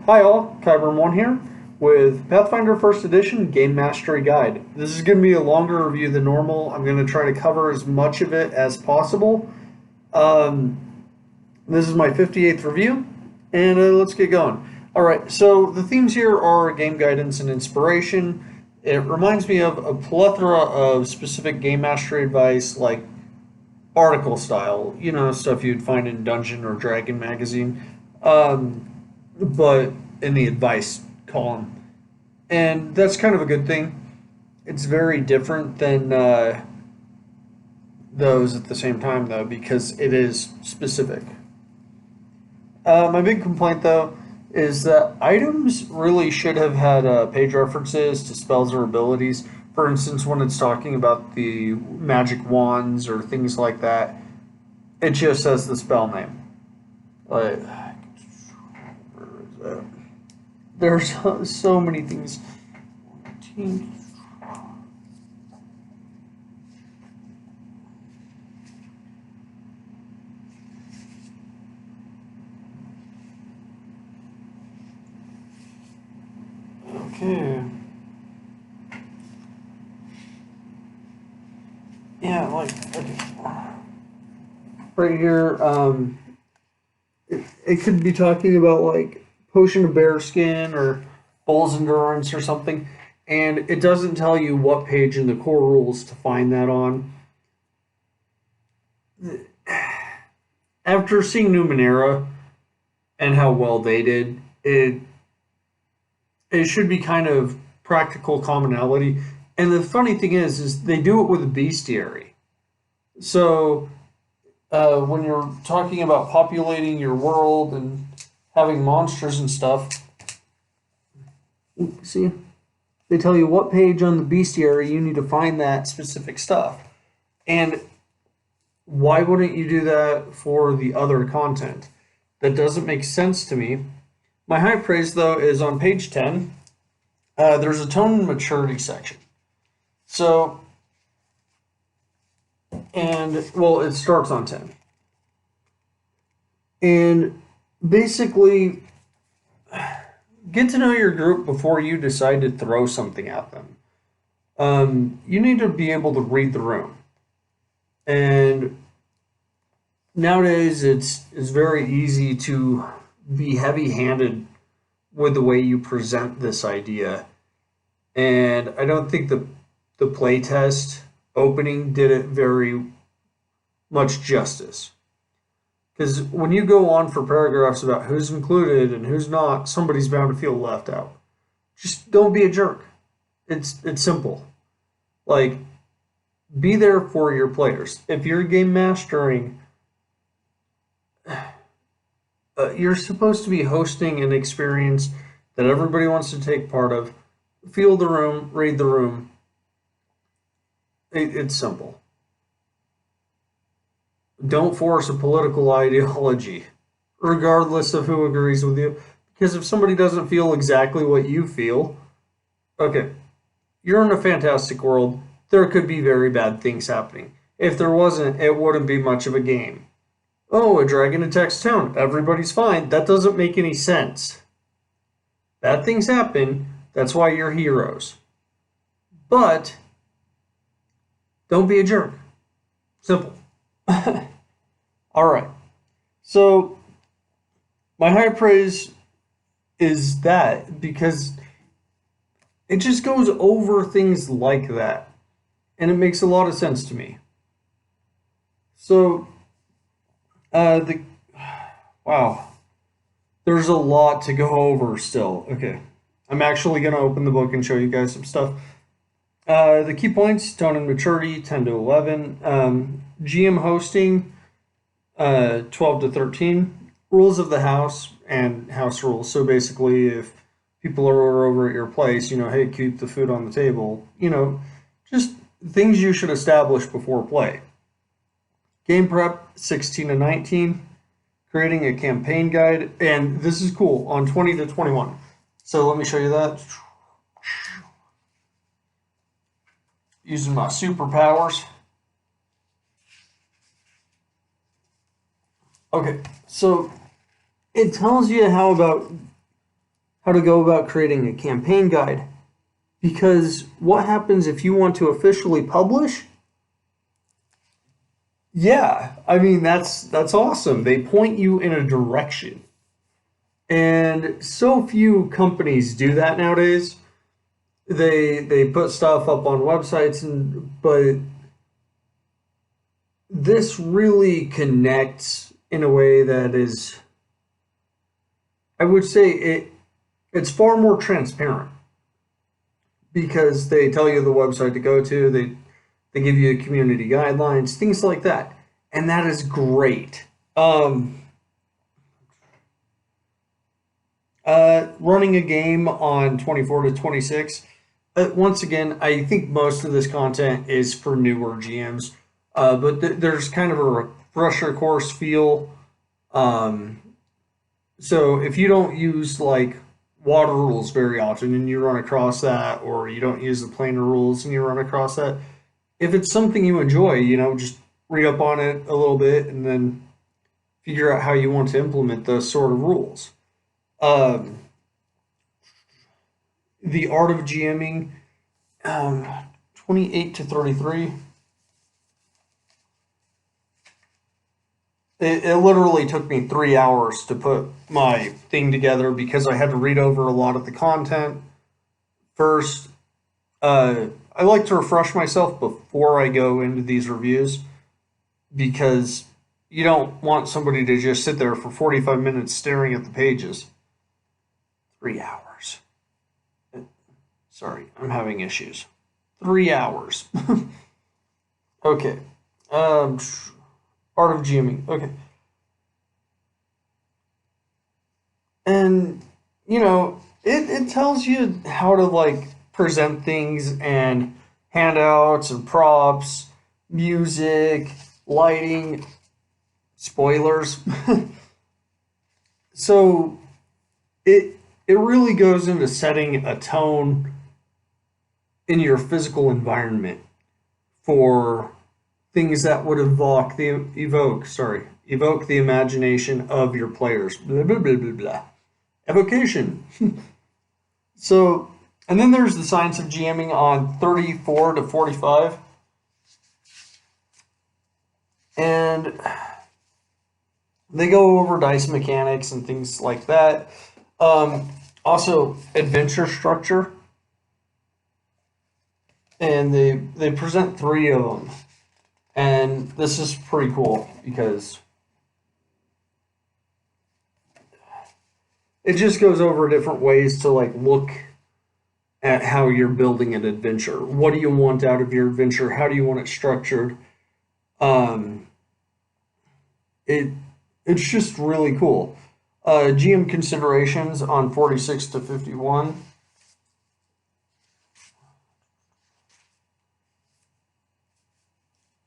Hi all, Kyber1 here with Pathfinder First Edition Game Mastery Guide. This is going to be a longer review than normal. I'm going to try to cover as much of it as possible. Um, this is my 58th review, and let's get going. Alright, so the themes here are game guidance and inspiration. It reminds me of a plethora of specific game mastery advice, like article style, stuff you'd find in Dungeon or Dragon magazine. But in the advice column. And that's kind of a good thing. It's very different than those at the same time, though, because it is specific. My big complaint, though, is that items really should have had page references to spells or abilities. For instance, when it's talking about the magic wands or things like that, it just says the spell name. Like, where is that? There's so many things. Okay. Yeah, like okay. Right here, it could be talking about like potion of bear skin or bull's endurance or something, and it doesn't tell you what page in the core rules to find that on. After seeing Numenera and how well they did, it should be kind of practical commonality. And the funny thing is they do it with a bestiary. So when you're talking about populating your world and having monsters and stuff, see, they tell you what page on the bestiary you need to find that specific stuff. And why wouldn't you do that for the other content? That doesn't make sense to me. My high praise, though, is on page 10. There's a tone and maturity section. So, and, well, it starts on 10. And basically, get to know your group before you decide to throw something at them. You need to be able to read the room. And nowadays, it's very easy to be heavy-handed with the way you present this idea. And I don't think the playtest opening did it very much justice. Because when you go on for paragraphs about who's included and who's not, somebody's bound to feel left out. Just don't be a jerk. It's simple. Like, be there for your players. If you're game mastering, you're supposed to be hosting an experience that everybody wants to take part of. Feel the room, read the room. It's simple. Don't force a political ideology, regardless of who agrees with you. Because if somebody doesn't feel exactly what you feel, okay, you're in a fantastic world. There could be very bad things happening. If there wasn't, it wouldn't be much of a game. Oh, a dragon attacks town. Everybody's fine. That doesn't make any sense. Bad things happen. That's why you're heroes. But don't be a jerk. Simple. All right. So my high praise is that because it just goes over things like that. And it makes a lot of sense to me. So wow. There's a lot to go over still. Okay. I'm actually going to open the book and show you guys some stuff. The key points, tone and maturity, 10 to 11. GM hosting, 12 to 13. Rules of the house and house rules. So basically, if people are over at your place, hey, keep the food on the table. Just things you should establish before play. Game prep, 16 to 19. Creating a campaign guide. And this is cool, on 20 to 21. So let me show you that. Using my superpowers. Okay, so it tells you how about how to go about creating a campaign guide. Because what happens if you want to officially publish? Yeah, I mean that's awesome. They point you in a direction. And so few companies do that nowadays. They put stuff up on websites but this really connects in a way that is, I would say it's far more transparent because they tell you the website to go to, they give you community guidelines, things like that. And that is great. Running a game on 24 to 26. Once again, I think most of this content is for newer GMs, but there's kind of a refresher course feel. Um, so if you don't use like water rules very often and you run across that, or you don't use the planar rules and you run across that, if it's something you enjoy, just read up on it a little bit and then figure out how you want to implement those sort of rules. Um, the art of GMing, 28 to 33. It literally took me 3 hours to put my thing together because I had to read over a lot of the content first. I like to refresh myself before I go into these reviews because you don't want somebody to just sit there for 45 minutes staring at the pages. 3 hours. Sorry, I'm having issues. 3 hours. Okay. Art of GMing. Okay. And, it tells you how to, like, present things and handouts and props, music, lighting, spoilers. So, it really goes into setting a tone in your physical environment for things that would evoke the imagination of your players. Blah blah blah blah blah. Evocation. So, and then there's the science of GMing on 34 to 45. And they go over dice mechanics and things like that. Also, adventure structure. And they present 3 of them. And this is pretty cool because it just goes over different ways to like look at how you're building an adventure. What do you want out of your adventure? How do you want it structured? Um, it's just really cool. GM considerations on 46 to 51.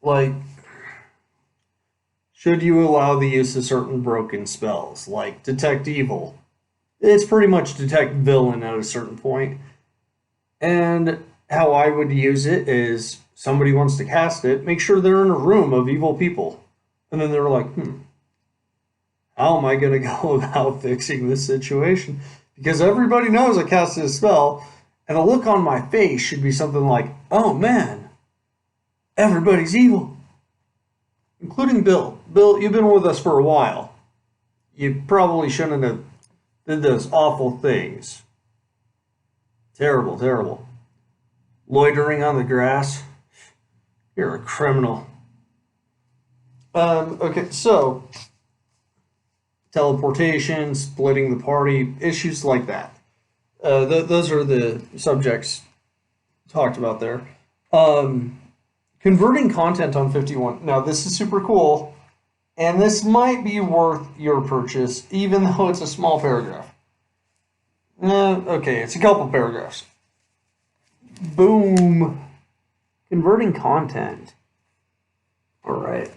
Like, should you allow the use of certain broken spells, like detect evil? It's pretty much detect villain at a certain point. And how I would use it is somebody wants to cast it, make sure they're in a room of evil people. And then they're like, how am I going to go about fixing this situation? Because everybody knows I casted a spell, and the look on my face should be something like, oh man, everybody's evil. Including Bill. Bill, you've been with us for a while. You probably shouldn't have did those awful things. Terrible, terrible. Loitering on the grass. You're a criminal. Okay, so teleportation, splitting the party, issues like that. Those are the subjects talked about there. Converting content on 51. Now, this is super cool, and this might be worth your purchase, even though it's a small paragraph. Okay, it's a couple paragraphs. Boom. Converting content. All right.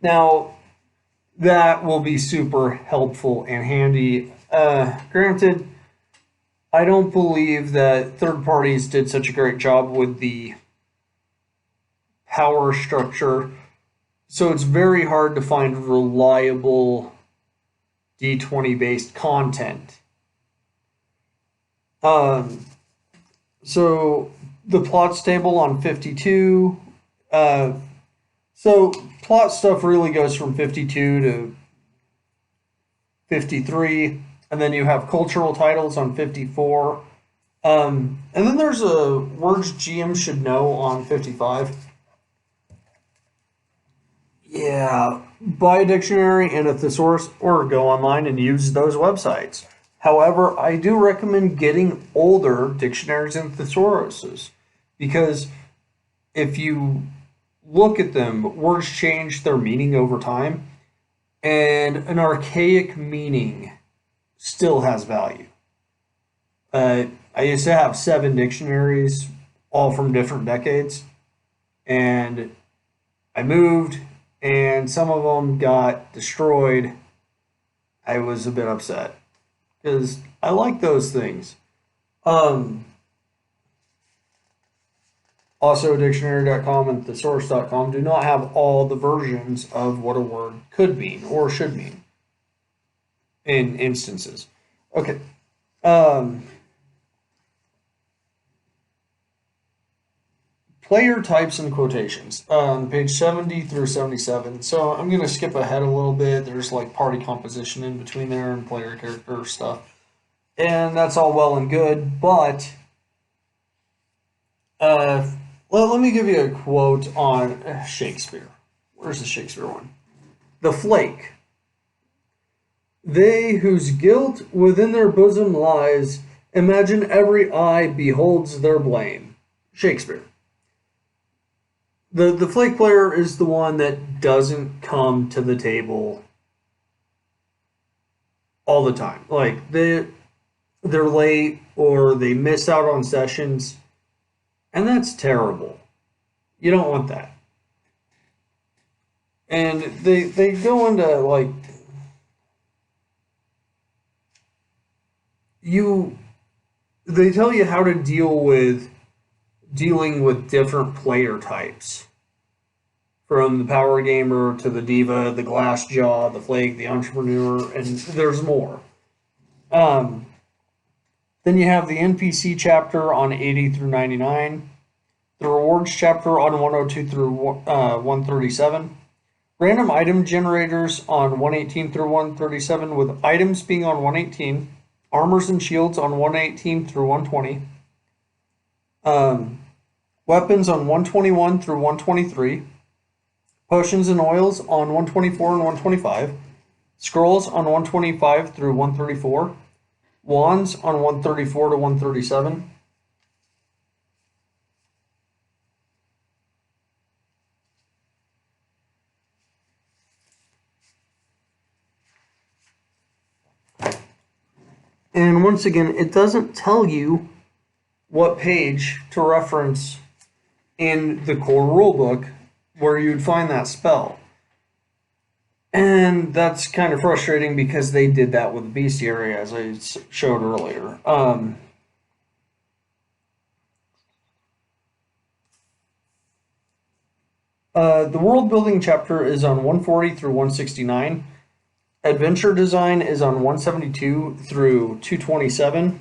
Now, that will be super helpful and handy. Granted, I don't believe that third parties did such a great job with the power structure, so it's very hard to find reliable D20 based content. Um, so the plots table on 52. Uh, so plot stuff really goes from 52 to 53, and then you have cultural titles on 54. And then there's a words GM should know on 55. Yeah, buy a dictionary and a thesaurus or go online and use those websites. However, I do recommend getting older dictionaries and thesauruses because if you look at them, words change their meaning over time, and an archaic meaning still has value. I used to have 7 dictionaries, all from different decades, and I moved, and some of them got destroyed. I was a bit upset because I like those things. Um, Also, dictionary.com and thesaurus.com do not have all the versions of what a word could mean or should mean in instances. Okay. Um, Player types and quotations on page 70 through 77. So I'm going to skip ahead a little bit. There's like party composition in between there and player character stuff. And that's all well and good, but let me give you a quote on Shakespeare. Where's the Shakespeare one? The flake. They whose guilt within their bosom lies, imagine every eye beholds their blame. Shakespeare. The flake player is the one that doesn't come to the table all the time. Like they're late or they miss out on sessions, and that's terrible. You don't want that. And they go into like you they tell you how to dealing with different player types. From the power gamer to the diva, the glass jaw, the flake, the entrepreneur, and there's more. Um, then you have the NPC chapter on 80 through 99, the rewards chapter on 102 through 137, random item generators on 118 through 137, with items being on 118, armors and shields on 118 through 120, weapons on 121 through 123, potions and oils on 124 and 125, scrolls on 125 through 134, wands on 134 to 137. And once again, it doesn't tell you what page to reference in the core rulebook where you'd find that spell. And that's kind of frustrating because they did that with the bestiary, as I showed earlier. The world building chapter is on 140 through 169. Adventure design is on 172 through 227.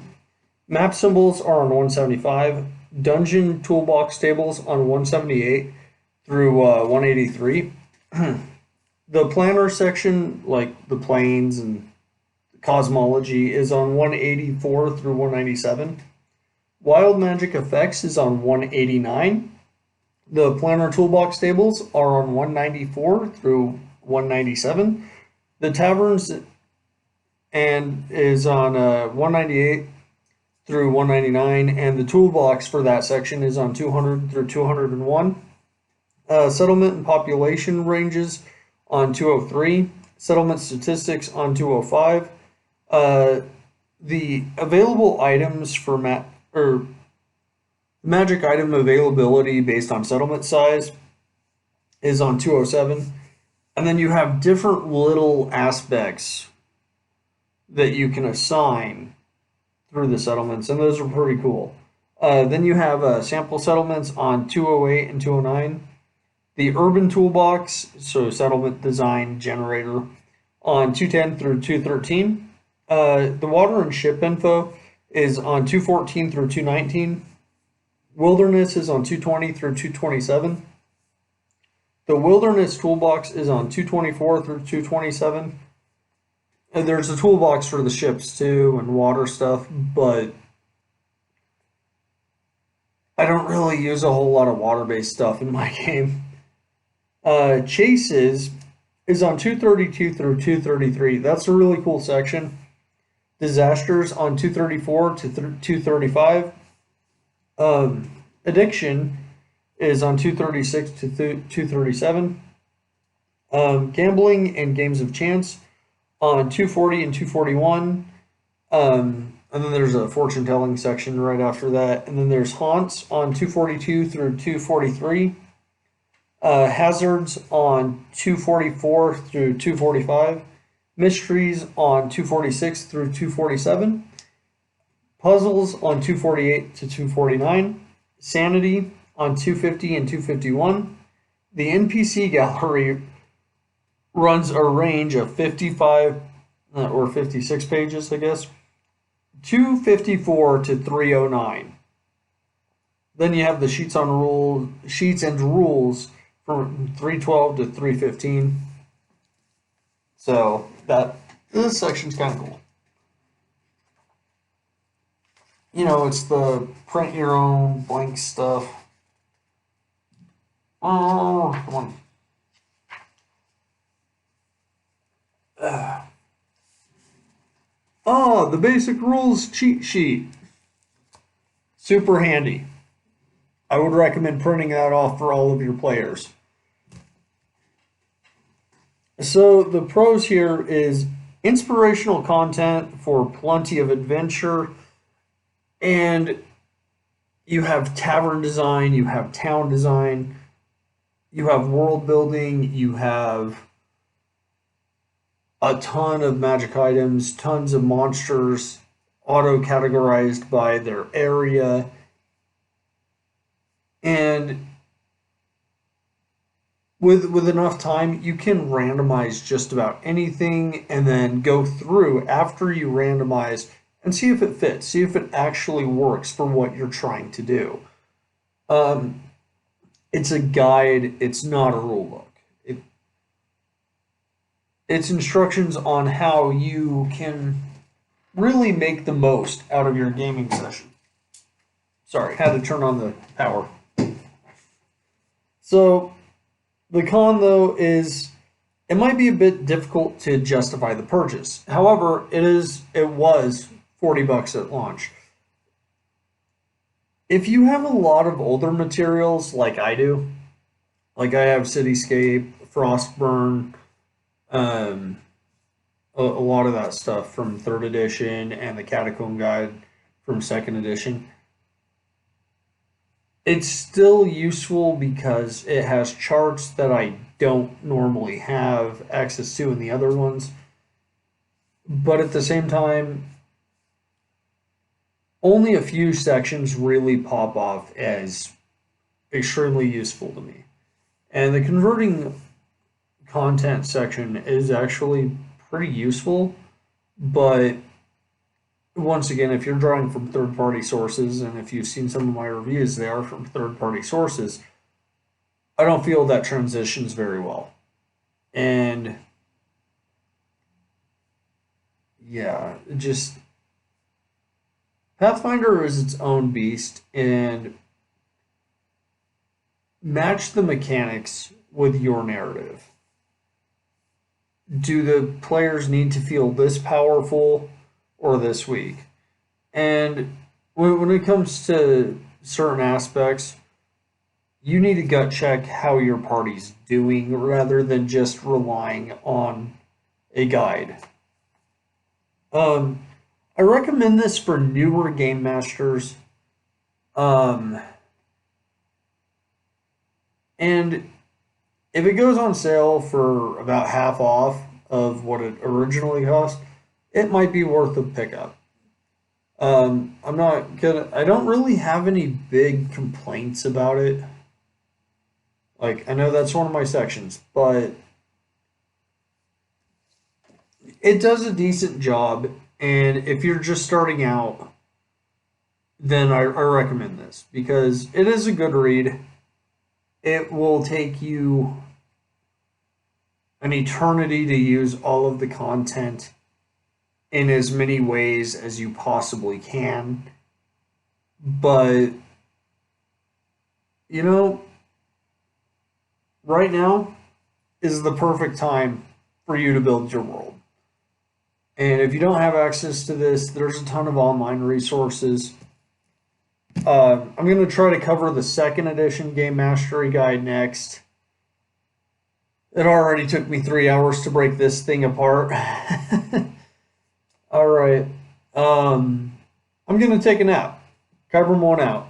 Map symbols are on 175. Dungeon toolbox tables on 178 through 183. The planner section, like the planes and cosmology, is on 184 through 197. Wild magic effects is on 189. The planner toolbox tables are on 194 through 197. The taverns and is on 198 through 199, and the toolbox for that section is on 200 through 201. Settlement and population ranges on 203. Settlement statistics on 205. The available items for magic item availability based on settlement size is on 207. And then you have different little aspects that you can assign through the settlements, and those are pretty cool. Then you have sample settlements on 208 and 209. The urban toolbox, so settlement design generator, on 210 through 213. The water and ship info is on 214 through 219. Wilderness is on 220 through 227. The Wilderness Toolbox is on 224 through 227. And there's a toolbox for the ships too and water stuff, but I don't really use a whole lot of water-based stuff in my game. Chases is on 232 through 233. That's a really cool section. Disasters on 234 to 235. Addiction is on 236 to 237. Gambling and Games of Chance on 240 and 241. And then there's a fortune telling section right after that. And then there's Haunts on 242 through 243. Hazards on 244 through 245. Mysteries on 246 through 247. Puzzles on 248 to 249. Sanity on 250 and 251. The NPC gallery runs a range of 55 or 56 pages, I guess. 254 to 309. Then you have the sheets and rules from 312 to 315. So this section's kind of cool. You know, it's the print your own blank stuff. Oh, come on. The basic rules cheat sheet. Super handy. I would recommend printing that off for all of your players. So the pros here is inspirational content for plenty of adventure, and you have tavern design, you have town design, you have world building, you have a ton of magic items, tons of monsters auto-categorized by their area, and with enough time, you can randomize just about anything and then go through after you randomize and see if it fits, see if it actually works for what you're trying to do. It's a guide, it's not a rule book. It's instructions on how you can really make the most out of your gaming session. Sorry, had to turn on the power. So, the con though is it might be a bit difficult to justify the purchase. However, it was $40 at launch. If you have a lot of older materials like I do, like I have Cityscape, Frostburn, a lot of that stuff from 3rd edition and the Catacomb Guide from 2nd edition, it's still useful because it has charts that I don't normally have access to in the other ones. But at the same time, only a few sections really pop off as extremely useful to me. And the converting content section is actually pretty useful, but once again, if you're drawing from third-party sources, and if you've seen some of my reviews, they are from third-party sources, I don't feel that transitions very well. And yeah, just Pathfinder is its own beast, and match the mechanics with your narrative. Do the players need to feel this powerful or this weak? And when it comes to certain aspects, you need to gut check how your party's doing rather than just relying on a guide. I recommend this for newer game masters. And if it goes on sale for about half off of what it originally cost, it might be worth a pickup. I don't really have any big complaints about it. Like, I know that's one of my sections, but it does a decent job. And if you're just starting out, then I recommend this because it is a good read. It will take you an eternity to use all of the content in as many ways as you possibly can. But, you know, right now is the perfect time for you to build your world. And if you don't have access to this, there's a ton of online resources. I'm going to try to cover the second edition Game Mastery guide next. It already took me 3 hours to break this thing apart. All right. I'm going to take a nap. Kyber1 out.